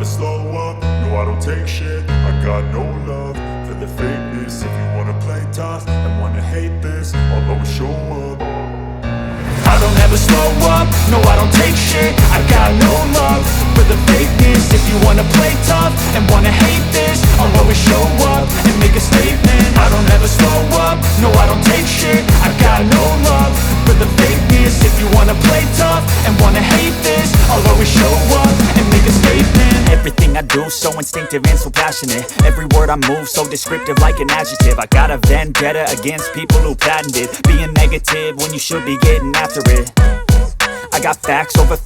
slow up, no I don't take shit. I got no love for the fakeness. If you wanna play tough and wanna hate this, I'll always show up. I don't ever slow up, no I don't take shit. I got no love for the fakeness. If you wanna play tough and wanna hate this, I'll always show up and make a statement. I don't ever slow up, no I don't take shit. I got no love for the fakeness. If you wanna play tough and wanna hate this, I'll always show up and make a statement. Everything I do so instinctive and so passionate. Every word I move so descriptive like an adjective. I got a vendetta against people who patented being negative when you should be getting after it. I got facts over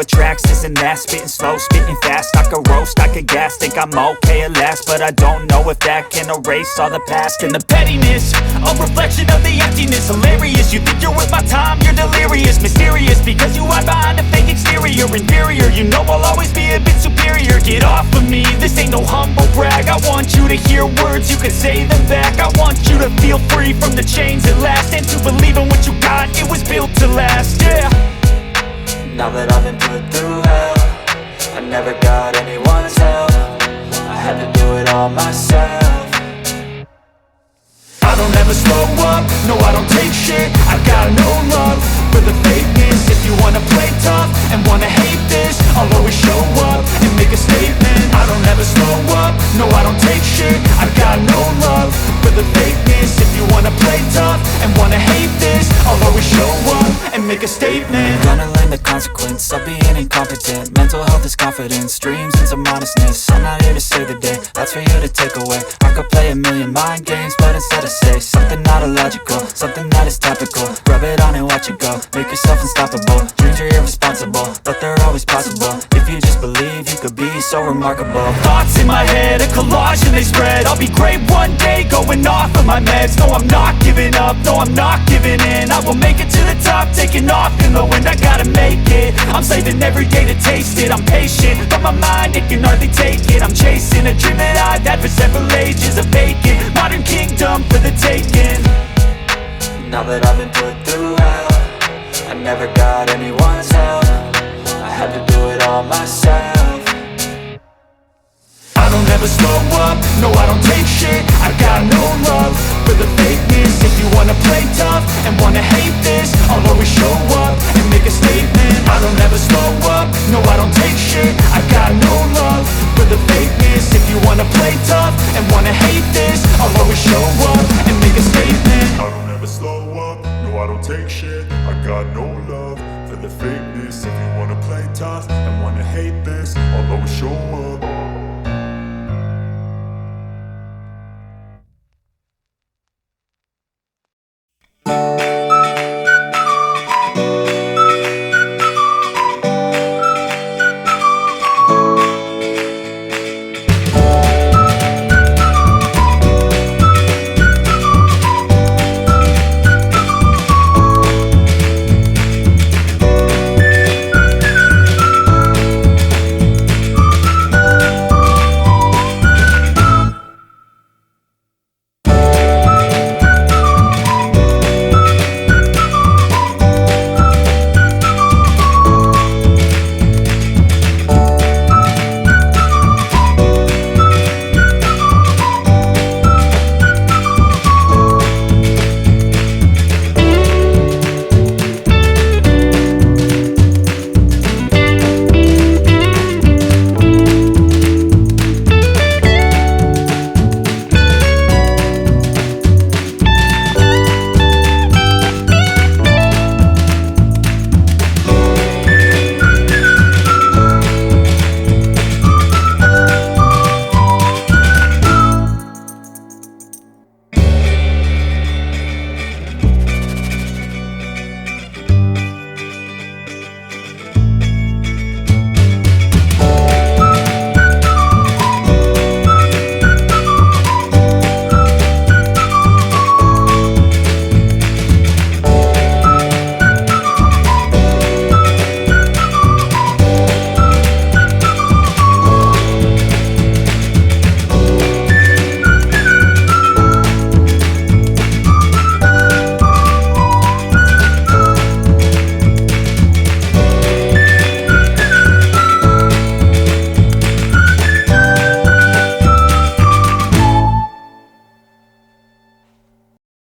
tracks, this and that. Spitting slow, spitting fast, I could roast, I could gas. Think I'm okay at last, but I don't know if that can erase all the past. And the pettiness, a reflection of the emptiness. Hilarious, you think you're worth my time, you're delirious. Mysterious, because you hide behind a fake exterior. Inferior, you know I'll always be a bit superior. Get off of me, this ain't no humble brag. I want you to hear words, you can say them back. I want you to feel free from the chains at last, and to believe in what you got, it was built to last, yeah. Now that I've been put through hell, I never got anyone's help. I had to do it all myself. I don't ever slow up, no I don't take shit. I got no love for the fakeness. If you wanna play tough and wanna hate this, I'll always show up and make a statement. I don't ever slow up, no I don't take shit. I got no love for the fakeness. If you wanna play tough and wanna hate this, I'll always show up and make a statement. Gonna learn the consequence of being incompetent. Mental health is confidence, dreams and some honestness. I'm not here to save the day, that's for you to take away. I could play a million mind games, but instead I say something not illogical, something that is topical. Rub it on and watch it go, make yourself unstoppable. Dreams are irresponsible, but they're always possible. If you just believe, you could be so remarkable. Thoughts in my head, a collage and they spread. I'll be great one day, going off of my meds. No, I'm not giving up, no, I'm not giving in. I will make it to the top, taking off in the wind. I gotta make it, I'm saving every day to taste it. I'm patient, but my mind, it can hardly take it. I'm chasing a dream that I've had for several ages. A vacant, modern kingdom for the taking. Now that I've been put through hell, I never got anyone's help. I had to do it all myself. I don't ever slow up, no I don't take shit. I got no love for the fakeness. If you wanna play tough and wanna hate this, I'll always show up and make a statement. I don't ever slow up, no I don't take shit. I got no love for the fakeness. If you wanna play tough and wanna hate